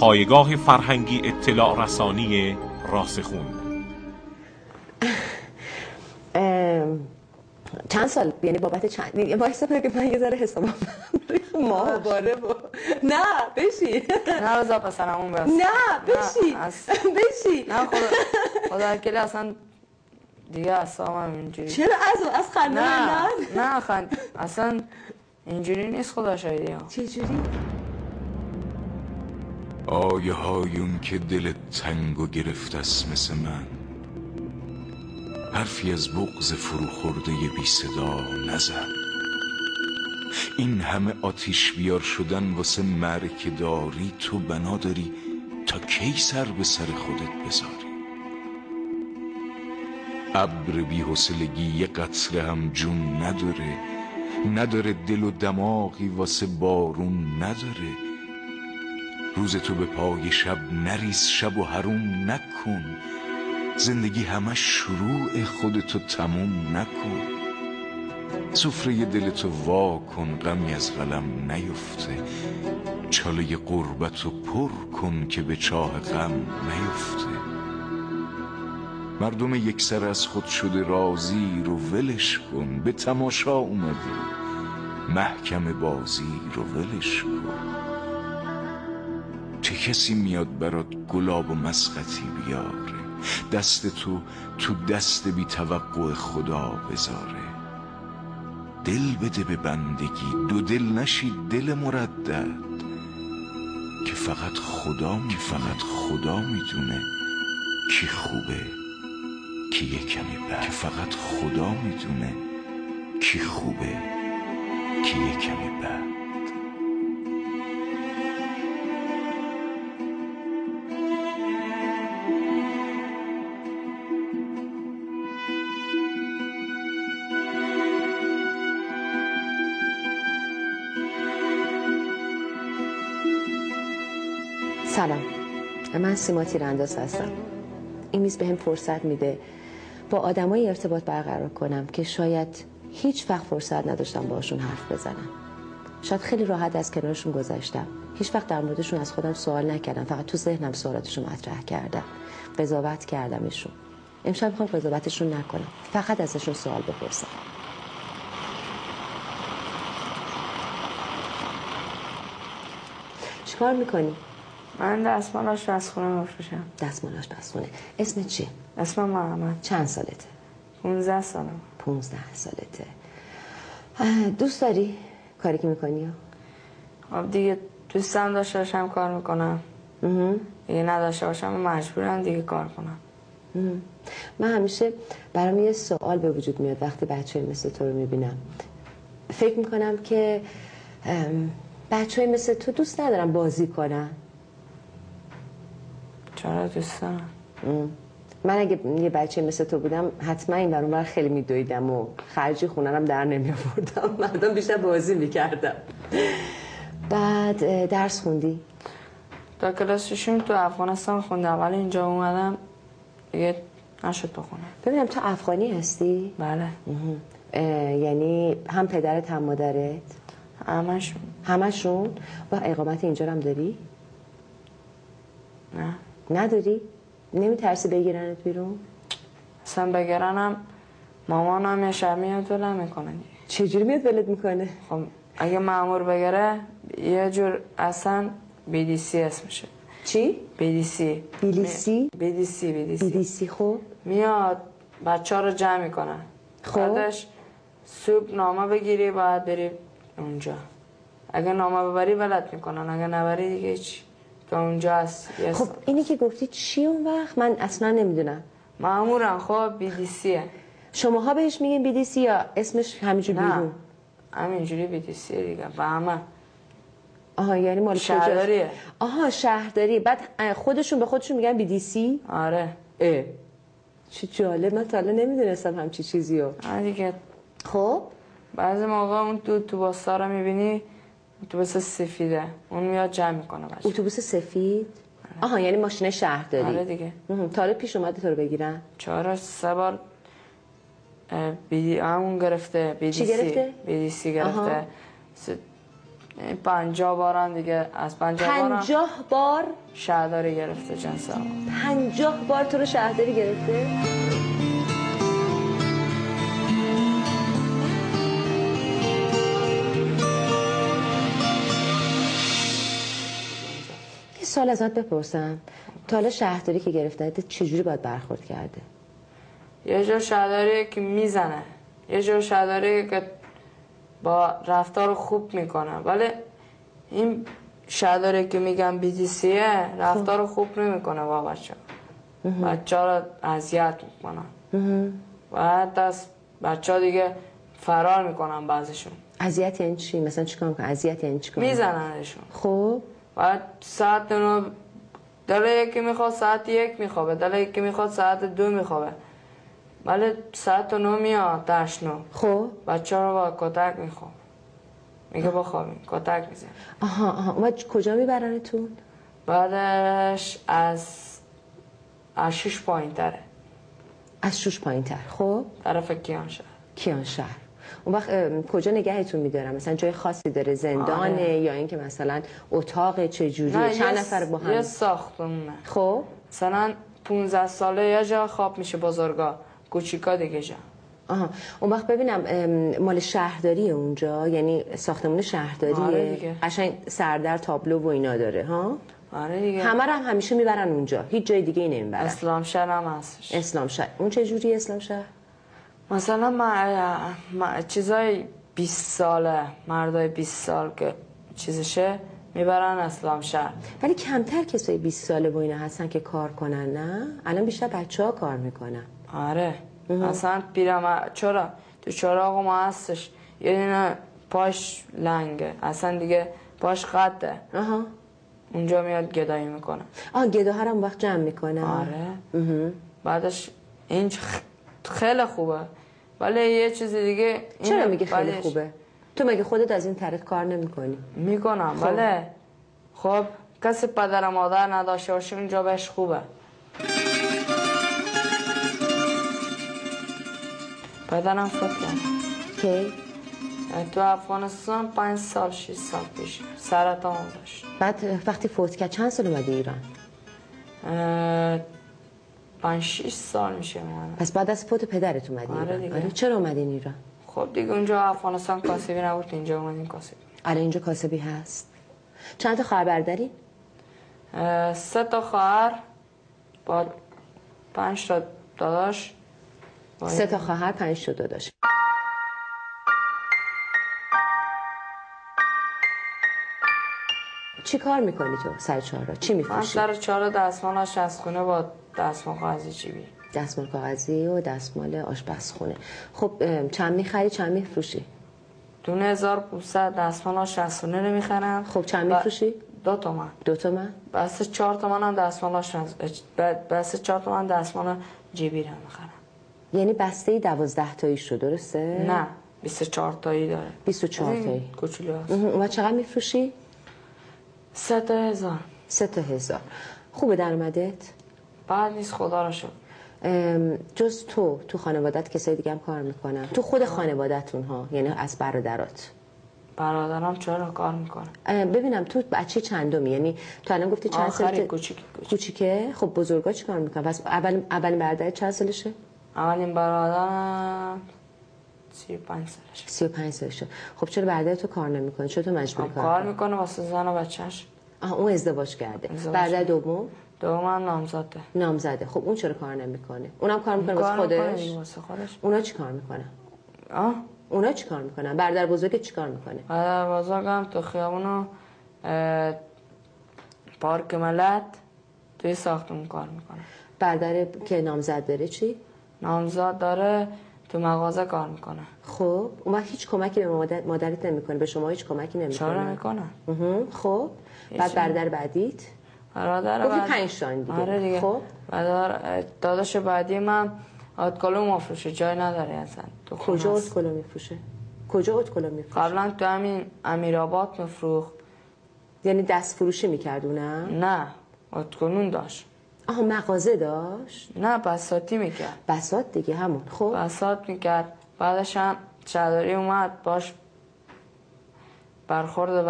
پایگاه فرهنگی اطلاع رسانی راسخون. چند سال یعنی بابت چند وایسا که من یه ذره حسابم ماه باره نه بشی نه رضا پسرمون بس نه بشی بشی نه خدا وکیلی اصلا دیگه اصلا اینجوری چرا از خنده نه خند اصلا اینجوری نیست خدا شاهدی ها. چه جوری؟ آیه هایون که دلت تنگ و گرفت است مثل من، حرفی از بغض فرو خورده بی صدا نزن. این همه آتیش بیار شدن واسه معرکه داری، تو بنا داری تا کی سر به سر خودت بذاری؟ ابر بی حوصلگی یه قطره هم جون نداره دل و دماغی واسه بارون نداره. روز تو به پای شب نریز، شب و حروم نکن، زندگی همه شروع خودتو تموم نکن. سفره دلتو وا کن، غمی از قلم نیفته، چاله غربتو پر کن که به چاه غم نیفته. مردم یکسر از خود شده راضی رو ولش کن، به تماشا اومدی محکم بازی رو ولش کن. چه کسی میاد برات گلاب و مسقطی بیاره، دست تو دست بی توقع خدا بذاره؟ دل بده به بندگی، دو دل نشید دل مردد، که فقط خدا میدونه کی خوبه کی یه کمی بد، که فقط خدا میدونه کی خوبه کی یه کمی بد. سلام، من سیما تیرانداز هستم. این میز بهم فرصت میده با آدمای ارتباط برقرار کنم که شاید هیچ وقت فرصت نداشتم باشون حرف بزنم. شاید خیلی راحت از کنارشون گذشتم، هیچ وقت در موردشون از خودم سوال نکردم، فقط تو ذهنم سوالاتشون مطرح کردم، قضاوت کردمشون. امشب میخوام قضاوتشون نکنم، فقط ازشون سوال بپرسم. چیکار میکنی؟ من دستمال آشپزخونه میفروشم. دستمال آشپزخونه. اسم چیه؟ اسمم محمد. چند سالته؟ 15 سالم. 15 سالته. دوست داری کاری که میکنی؟ خب دیگه دوستم داشته باشم کار میکنم، دیگه نداشته باشم مجبورم دیگه کار کنم. من همیشه برام یه سوال به وجود میاد وقتی بچه‌ای مثل تو رو میبینم. فکر میکنم که بچه‌ای مثل تو دوست ندارم بازی کنن. چرا دوست دارم؟ من اگه یه بچه مثل تو بودم حتما این برون بر خیلی میدویدم و خرجی خوننم در نمیآوردم، مردم بیشتر بازی میکردم. بعد درس خوندی؟ تا کلاس ششم تو افغانستان خوندم، ولی اینجا اومدم دیگه نشد بخونم. ببینم تو افغانی هستی؟ بله. یعنی هم پدرت هم مادرت؟ همشون؟ و اقامت اینجا هم داری؟ نه. نداری؟ نمیترسی بگیرنت بیرون؟ اصلا بگیرنم مامانم یه شب میاد ولم میکنه. چجوری میاد ولت میکنه؟ خب اگه مامور بگیره یه جور اصلا BDC اسمشه. چی؟ BDC. BDC. خب میاد بچه ها رو جمع میکنن، خب بعدش صبح نامه بگیری باید بری اونجا، اگه نامه ببری ولت میکنن، اگه نبری دیگه هیچ، تا اونجا هست. خب اینی که گفتی چی اون وقت؟ من اصلا نمیدونم. مامورن. خب BDCه. شماها بهش میگین BDC یا اسمش همینجور بیرون؟ نه همینجوری BDCه دیگه. به همه. آها یعنی مال شهرداریه. آها شهرداری. بعد خودشون به خودشون میگن BDC؟ آره. چه جالب، من تا حالا نمیدونستم همچی چیزیو. دیگه. خب بعضی موقع اون اتوبوسا رو میبینی، اتوبوس سفیده، اون میاد جمع میکنه بچه. اتوبوس سفید؟ آها یعنی ماشین شهرداری. آره دیگه. تا حالا پیش اومده تو رو بگیرن؟ 4-3 بار همون گرفته. چی گرفته؟ BDC گرفته. 50 بارم دیگه، از 50 بارم 50 بار؟ شهرداری گرفته جنس آقا. 50 بار تو رو شهرداری گرفته؟ یه سوال ازت بپرسم، تا حالا شهرداری که گرفته چجوری باید برخورد کرده؟ یه جور شهرداری که میزنه، یه جور شهرداری که با رفتار خوب میکنه، ولی این شهرداری که میگم BTCه رفتار خوب نمیکنه با بچه ها رو اذیت میکنن و حتی از بچه ها دیگه فرار میکنن بعضشون. اذیت یعنی چی؟ مثلا چیکار میکنن؟ اذیت یعنی چیکار؟ میزننشون. خب و ساعت اونو دل یکی میخواد ساعت 1 میخوابه، دل یکی میخواد ساعت 2 میخوابه، ولی ساعت 9 میاد 8 9. خب بچه ها رو با کتک میخواب، میگه بخوابیم، کتک میزن. آها اونا کجا میبرنتون؟ بعدش از 6 پایین تره. از 6 پایین تر. خب طرف کیانشهر. کیانشهر. اون وقت کجا نگهتون میدارن؟ مثلا جای خاصی داره، زندانه یا اینکه مثلا اتاق چجوریه؟ چند نفر با هم؟ یه ساختمونه. خب مثلا 15 ساله یه جا خواب میشه، بزرگا کوچیکا دیگه جا. آها اون وقت ببینم مال شهرداری اونجا، یعنی ساختمون شهرداریه؟ آره دیگه. قشنگ سردر تابلو و اینا داره ها؟ آره دیگه. همه رو هم همیشه میبرن اونجا، هیچ جای دیگه ای نمیبرن؟ اسلام شهر هم هستش. اسلام شهر. اون چه جوری اسلام شهر؟ مثلا چیزای 20 ساله، مردای 20 سال که چیزشه میبرن اسلام شهر. ولی کمتر کسای 20 ساله و اینا هستن که کار کنن، نه؟ الان بیشتر بچه ها کار میکنن. آره مثلا چرا تو چراغ ما هستش یه دونه پاش لنگه، اصلا دیگه پاش قده. آها اونجا میاد گدایی میکنه. گداها هم وقت جمع میکنه. آره بعدش این خیلی خوبه، ولی یه چیز دیگه. چرا میگه خیلی خوبه؟ تو مگه خودت از این طریق کار نمیکنی؟ میکنم ولی خب کسی پدر مادر نداشته باشه اونجا بهش خوبه. پدرم فوت کرد. کی؟ تو افغانستان 5 سال 6 سال پیش سرطان داشت. بعد وقتی فوت کرد چند سال اومدی ایران؟ 5-6 سال میشه من. پس بعد از فوت پدرت اومدی ایران؟ آره چرا اومدین ایران؟ خب دیگه اونجا افغانستان کاسبی نبود، اینجا اومدیم کاسبی. آره اینجا کاسبی هست. چند تا خواهر برادری؟ 3 تا خواهر با 5 تا داداش. 3 تا خواهر 5 تا داداش. چی کار میکنی تو سر چهارراه؟ چی میفروشی؟ من سر چهارراه دستمال آشپزخونه با دستمال کاغذی جیبی. دستمال کاغذی و دستمال آشپزخونه. خب چند میخری چند میفروشی؟ دونه 1500 دستمال آشپزخونه رو میخرم. خب چند میفروشی؟ 2 تومن. 2 تومن؟ بس 4 تومن هم دستمال بس 4 تومن دستمال جیبی رو میخرم. یعنی بسته 12 تاییش رو درسته؟ نه 24 تایی داره. 24 تایی کوچولو هست. اون چقدر میفروشی؟ 3000. 3000. خوبه درآمدت؟ بعد نیست خدا رو شکر. جز تو خانوادت کسای دیگه هم کار میکنن؟ تو خود خانوادتون ها، یعنی از برادرات؟ برادرام چرا کار میکنن؟ ببینم تو بچه چندمی؟ یعنی تو الان گفتی چند سالته؟ کوچیکه. خب بزرگا چی کار میکنن؟ پس اولین برادرت چند سالشه؟ اولین برادرم 35 سالشه. 35 سالشه. خب چرا برادر تو کار نمیکنه؟ چرا تو مجبوری کار میکنه واسه زن و بچه‌ش. اون ازدواج کرده. برادر دوم نامزده. نامزده. خب اون چرا کار نمیکنه؟ اونم کار میکنه واسه خودش؟ اونا چی کار میکنن؟ اونا چی کار میکنن؟ برادر بزرگ چی کار میکنه؟ برادر بزرگم تو خیابون پارک ملت توی ساختمون کار میکنه. برادر که نامزد داره چی؟ نامزد داره تو مغازه کار میکنه. خب اون وقت هیچ کمکی به مادرت نمیکنه؟ به شما هیچ کمکی نمیکنه؟ چرا میکنه؟ خب بعد برادر بعدیت؟ برادر بعدی 5 تا دیگه. آره دیگه. خب داداش بعدی من اتکلو میفروشه، جای نداره اصلا. تو کجا اتکلو میفروشه؟ کجا اتکلو میفروشه؟ قبلا تو همین امیرآباد میفروخت. یعنی دست فروشی میکرد اونم؟ نه اتکلون داشت. مغازه داشت؟ نه بساطی میکرد. بساط دیگه همون. خب بساط میکرد. بعدش هم شهرداری اومد باش برخورد